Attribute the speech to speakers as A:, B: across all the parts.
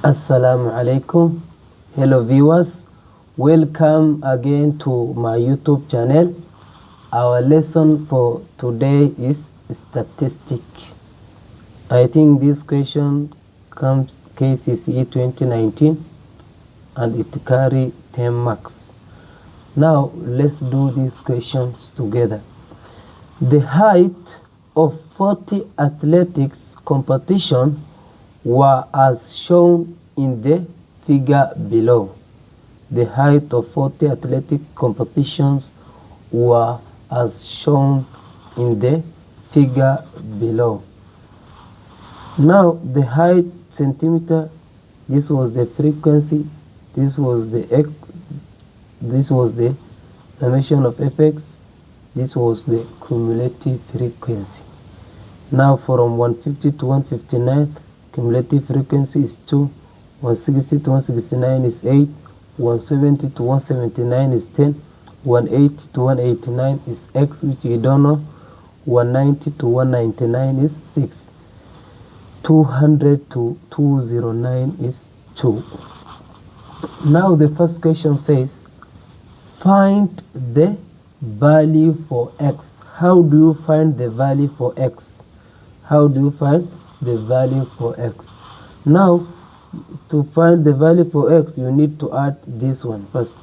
A: Assalamu alaikum. Hello viewers, welcome again to my YouTube channel. Our lesson for today is statistic. I think this question comes KCSE 2019 and it carry 10 marks. Now let's do these questions together. The height of 40 athletics competition were as shown in the figure below. The height of 40 athletic competitions were as shown in the figure below. Now the height centimeter, this was the frequency, this was the summation of fx, this was the cumulative frequency. Now from 150 to 159, cumulative frequency is 2, 160 to 169 is 8, 170 to 179 is 10, 180 to 189 is x, which we don't know, 190 to 199 is 6, 200 to 209 is 2. Now the first question says, find the value for x. How do you find the value for x? How do you find the value for x? Now, to find the value for x, you need to add this one first.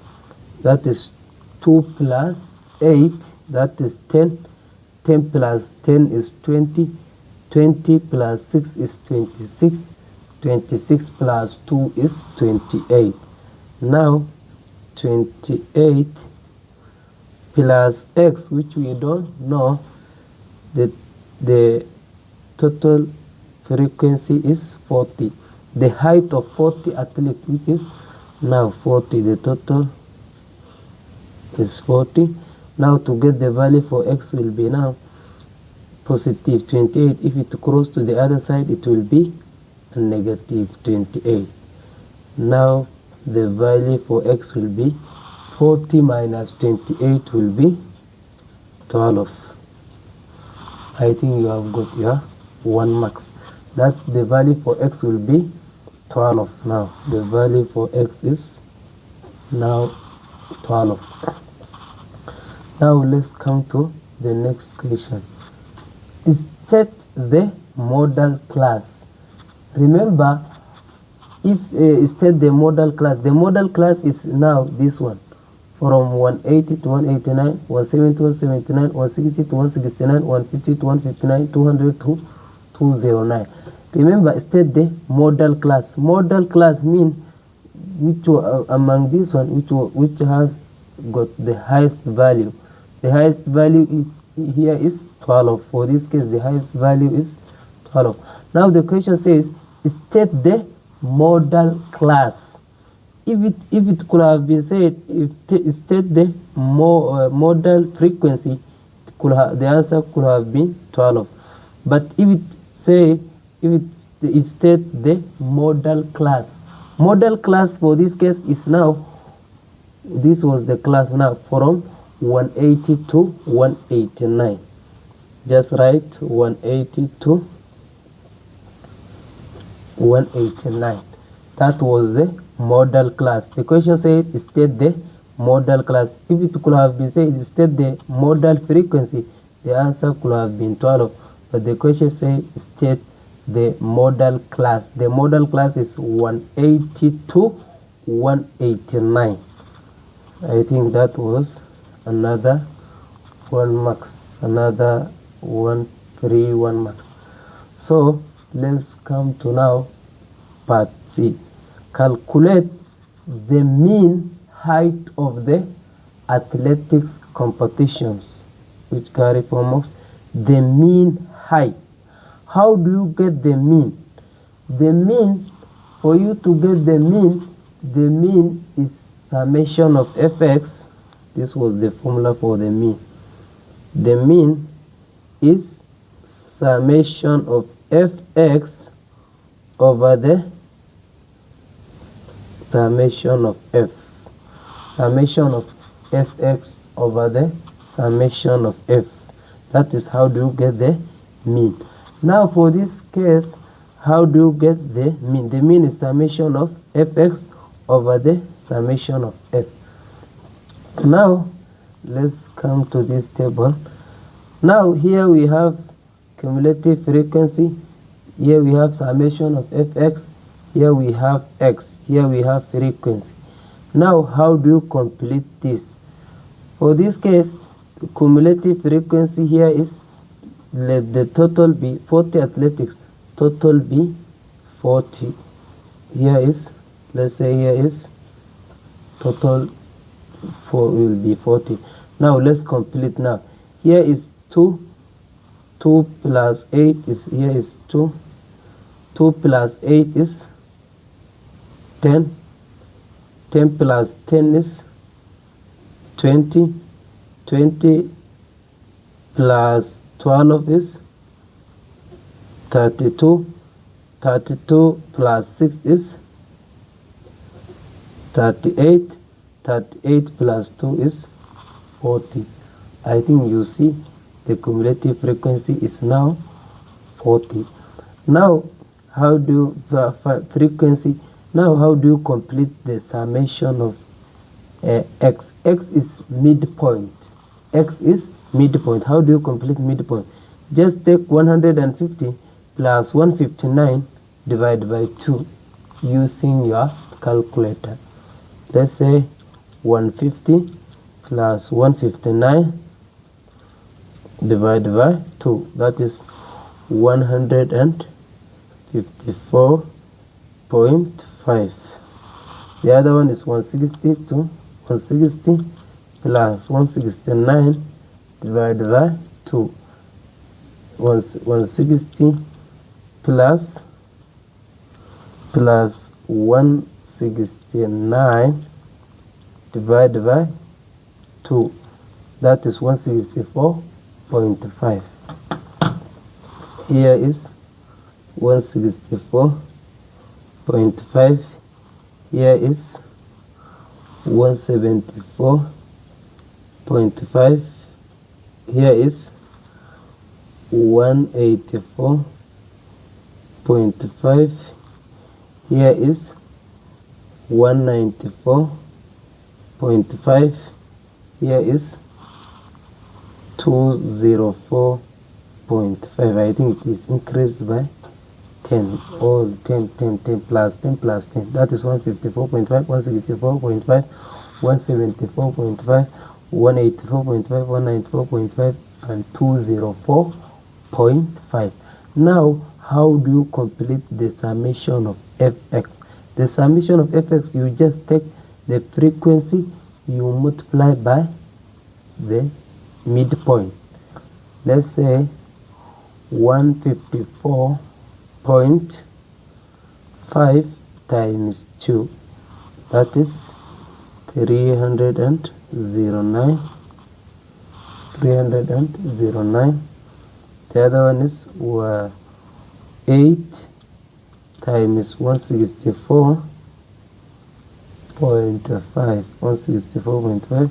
A: That is 2 plus 8, that is 10. 10 plus 10 is 20. 20 plus 6 is 26. 26 plus 2 is 28. Now, 28 plus x, which we don't know, the total frequency is 40. The height of 40 athletes, which is now 40, the total is 40. Now to get the value for x will be now positive 28. If it cross to the other side, it will be a negative 28. Now the value for x will be 40 minus 28 will be 12. I think you have got your 1 marks. That the value for x will be 12. Now the value for x is now 12. Now let's come to the next question. State the model class. Remember, if state the model class is now this one, from 180 to 189, 170 to 179, 160 to 169, 150 to 159, 200 to 209. Remember, state the model class. Model class means which among this one which has got the highest value. The highest value is here is 12. For this case, the highest value is 12. Now the question says, state the model class. If it could have been said, if state the model frequency, the answer could have been 12. But if it state the model class. Model class for this case is now, this was the class now from 180 to 189. Just write 180 to 189. That was the model class. The question said state the model class. If it could have been said state the model frequency, the answer could have been 12. But the question said state the model class. The model class is 180 to 189. I think that was another 1 marks, another 1 marks. So let's come to now part C. Calculate the mean height of the athletics competitions, which carry 4 marks. The mean height. How do you get the mean? The mean, for you to get the mean is summation of fx. This was the formula for the mean. The mean is summation of fx over the summation of f. Summation of fx over the summation of f. That is how do you get the mean. Now for this case, How do you get the mean? The mean is summation of fx over the summation of f. Now let's come to this table. Now here we have cumulative frequency, here we have summation of fx, here we have x, here we have frequency. Now how do you complete this? For this case, the cumulative frequency here is, let the total be 40 athletics, total be 40. Here is, let's say here is total will be 40. Now let's complete. Now here is 2 plus 8 is, here is 2 plus 8 is 10 plus 10 is 20 plus 12 is 32 plus 6 is 38 plus 2 is 40. I think you see the cumulative frequency is now 40. Now how do the frequency, now how do you complete the summation of x? X is midpoint. X is midpoint. How do you complete midpoint? Just take 150 plus 159 divided by 2 using your calculator. Let's say 150 plus 159 divided by 2, that is 154.5. The other one is 160 to 160 plus 169 divided by 2. 160 plus 169 divided by 2, that is 164.5. Here is 164.5. Here is 174.5. Here is 184.5. Here is 194.5. Here is 204.5. I think it is increased by 10, all 10 plus 10 plus 10, that is 154.5, 164.5, 174.5, 184.5, 194.5, and 204.5. Now how do you complete the summation of fx? The summation of fx, you just take the frequency, you multiply by the midpoint. Let's say 154.5 times 2, that is 309. The other one is 8 times 164.5, 164.5,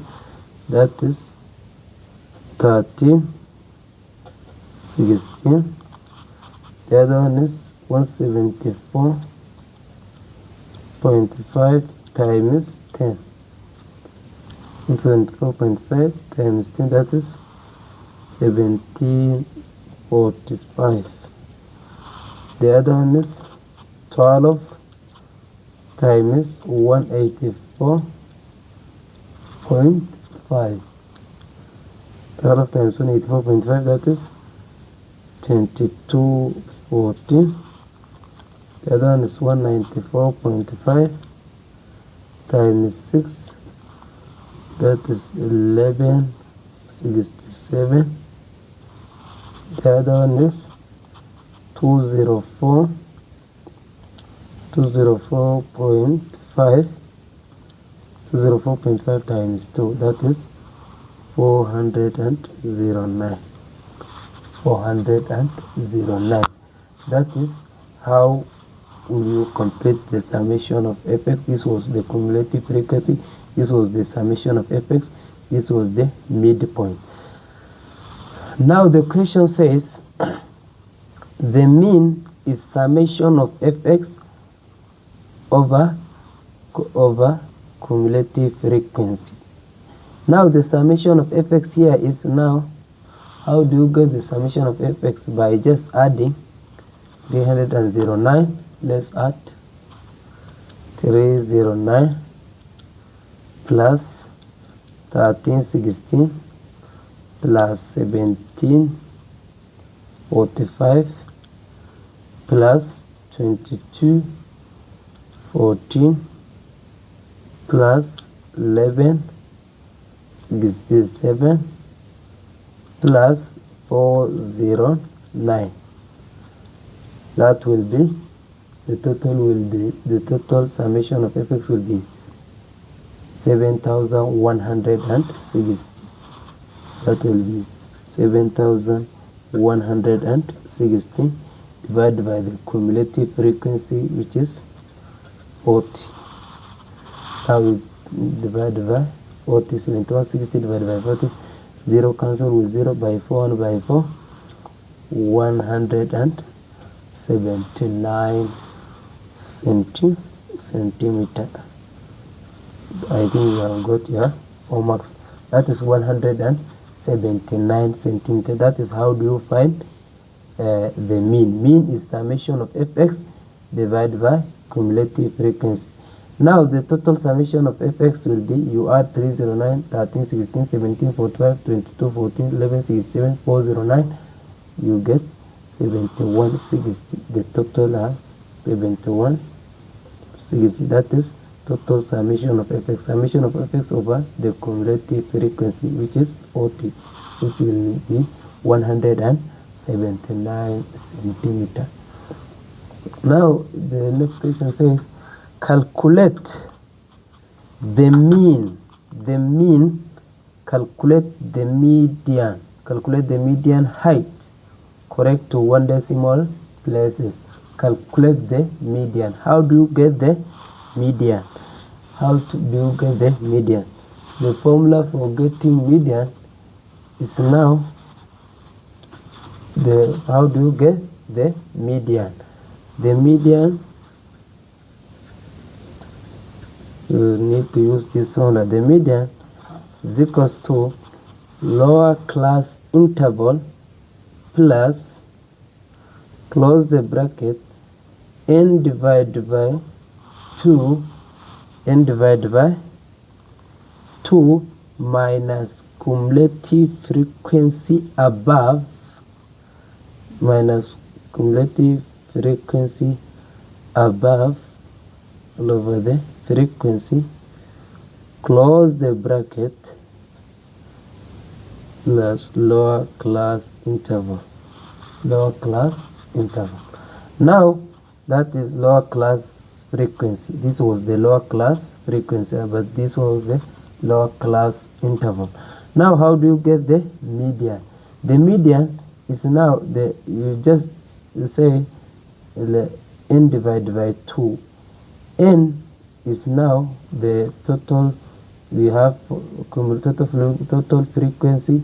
A: that is 1316. The other one is 174.5 times 10, 174.5 times 10, that is 1745. The other one is 12 times 184.5. 12 times 184.5, that is 2240. The other one is 194.5 times 6, that is 1167. The other one is 204.5, 204.5 times 2, that is 409. 409. That is how you complete the summation of fx. This was the cumulative frequency, this was the summation of fx, this was the midpoint. Now the question says the mean is summation of fx over cumulative frequency. Now the summation of fx here is now, how do you get the summation of fx? By just adding 309. Let's add 309 plus 1316 plus 1745 plus 2214 plus 1167 plus 409. That will be the total summation of fx will be 7160. That will be 7160 divided by the cumulative frequency, which is 40. Now we divide by 40, 7160 divided by 40, 0 cancel with 0, by 4 and by 4, 179 centimeter. I think you have got your 4 marks. That is 179 centimeter. That is how do you find the mean. Mean is summation of fx divided by cumulative frequency. Now the total summation of fx will be, you add 309, 13, 16, 17, 45, 22, 14, 11, 67, 409, you get 7160. The total has 7160. That is total summation of fx. Summation of fx over the cumulative frequency, which is 40, which will be 179 centimeter. Now the next question says, calculate the mean, calculate the median height correct to 1 decimal places. Calculate the median. How do you get the median? Do you get the median? The formula for getting median is now how do you get the median? The median, you need to use this formula. The median is equals to lower class interval plus, close the bracket, n divided by 2, minus cumulative frequency above, all over the frequency, close the bracket, plus lower class interval. Now that is lower class frequency. This was the lower class frequency, but this was the lower class interval. Now how do you get the median? The median is now you just say n divided by 2. N is now the total. We have total frequency.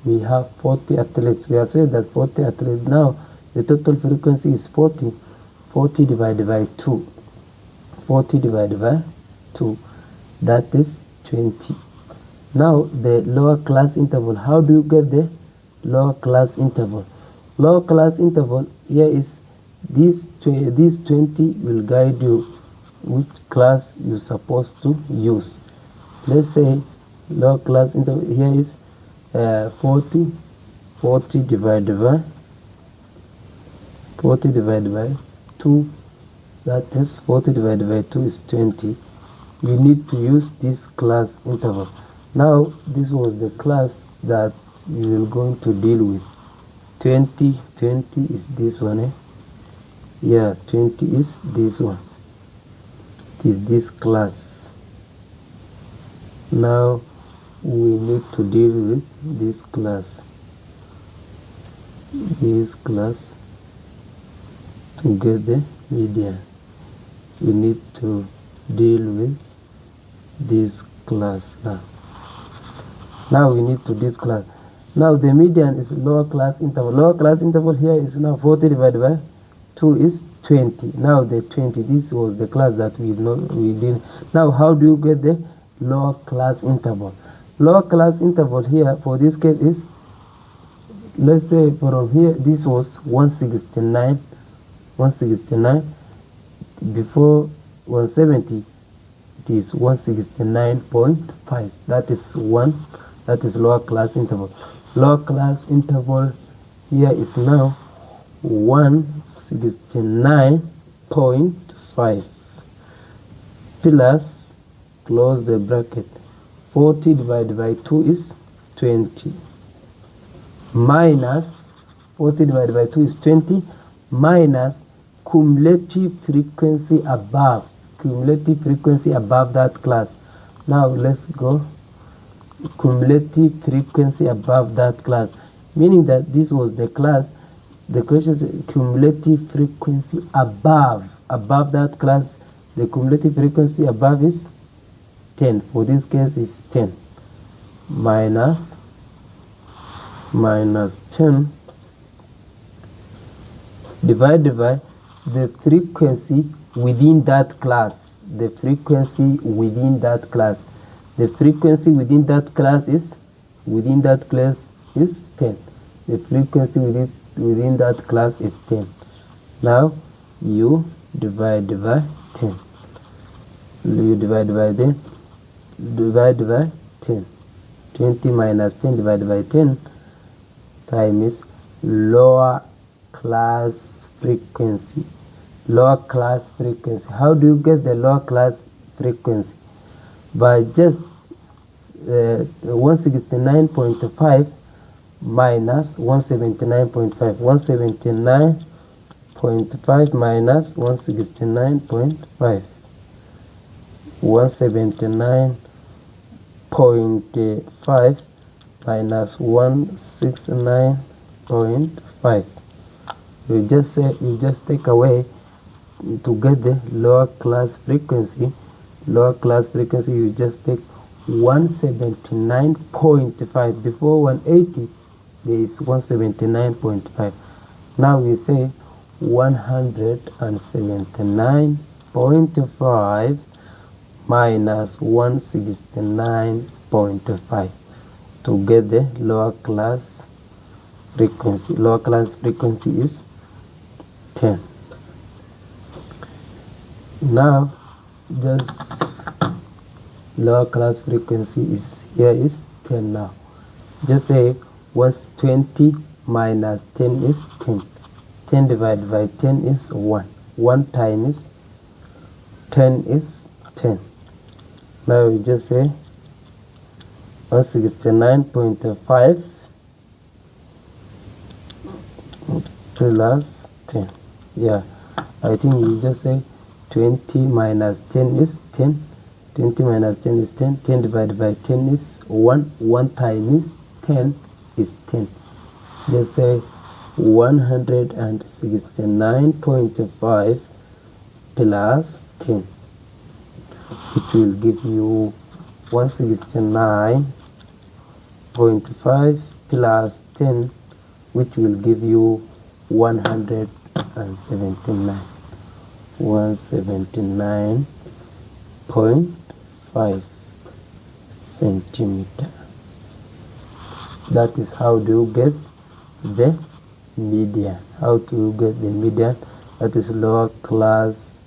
A: We have 40 athletes. We have said that 40 athletes. Now the total frequency is 40. 40 divided by 2. 40 divided by 2. That is 20. Now the lower class interval. How do you get the lower class interval? Lower class interval here is this 20 will guide you which class you're supposed to use. Let's say lower class interval here is 40 divided by 2. That is 40 divided by 2 is 20. You need to use this class interval. Now this was the class that you will going to deal with. 20 is this one, 20 is this one. It is this class. Now we need to deal with this class. To get the median, we need to deal with this class now. Now we need to this class. Now the median is lower class interval. Lower class interval here is now 40 divided by 2 is 20. Now the 20, this was the class that we did. Now how do you get the lower class interval? Lower class interval here for this case is, let's say from here, this was 169 before 170, it is 169.5. that is lower class interval. Lower class interval here is now 169.5 plus, close the bracket, 40 divided by 2 is 20, minus 40 divided by 2 is 20, minus cumulative frequency above that class. Now let's go cumulative frequency above that class, meaning that this was the class. The question is cumulative frequency above that class. The cumulative frequency above is 10. For this case is 10, minus 10 divided by the frequency within that class. The frequency within that class. The frequency within that class is 10. The frequency within that class is 10. Now you divide by 10. You divide by 10. 20 minus 10 divided by 10 times lower class frequency. Lower class frequency. How do you get the lower class frequency? By just 169.5 minus 179.5. 179.5 minus 169.5. 179.5 minus 169.5. You just take away to get the lower class frequency. Lower class frequency, you just take 179.5. Before 180 there is 179.5. now we say 179.5 minus 169.5 to get the lower class frequency. Lower class frequency is 10. Now just lower class frequency is 10. Now just say 20 minus 10 is 10. 10 divided by 10 is 1. 1 times 10 is 10. Now we just say 169.5 plus 10. Yeah, I think you just say 20 minus 10 is 10. 20 minus 10 is 10. 10 divided by 10 is 1. 1 times 10 is 10. Just say 169.5 plus 10, which will give you 169.5 plus 10, which will give you 179. 179.5 centimeter. That is how do you get the median. How to get the median? That is lower class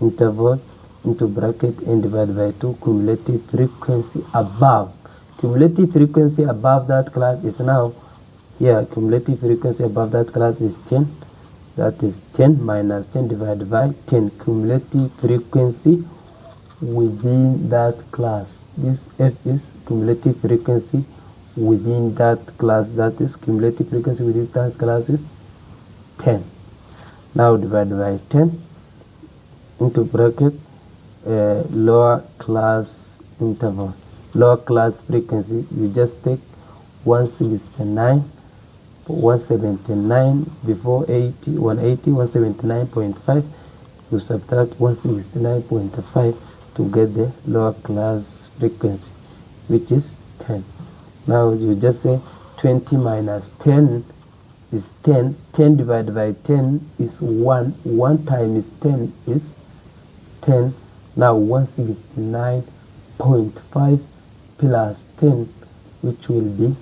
A: interval into bracket and divided by 2 cumulative frequency above. Cumulative frequency above that class is now here. Cumulative frequency above that class is 10. That is 10 minus 10 divided by 10. Cumulative frequency within that class. This F is cumulative frequency within that class. That is cumulative frequency within that class is 10. Now divided by 10 into bracket lower class interval. Lower class frequency, you just take 179, 179 before 80, 180, 179.5. You subtract 169.5 to get the lower class frequency, which is 10. Now you just say 20 minus 10 is 10. 10 divided by 10 is 1. 1 times 10 is 10. Now 169.5 plus 10, which will be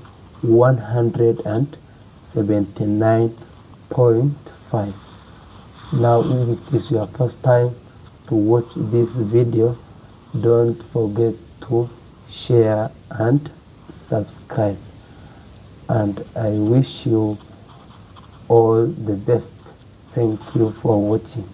A: 179.5. Now if it is your first time to watch this video, don't forget to share and subscribe, and I wish you all the best. Thank you for watching.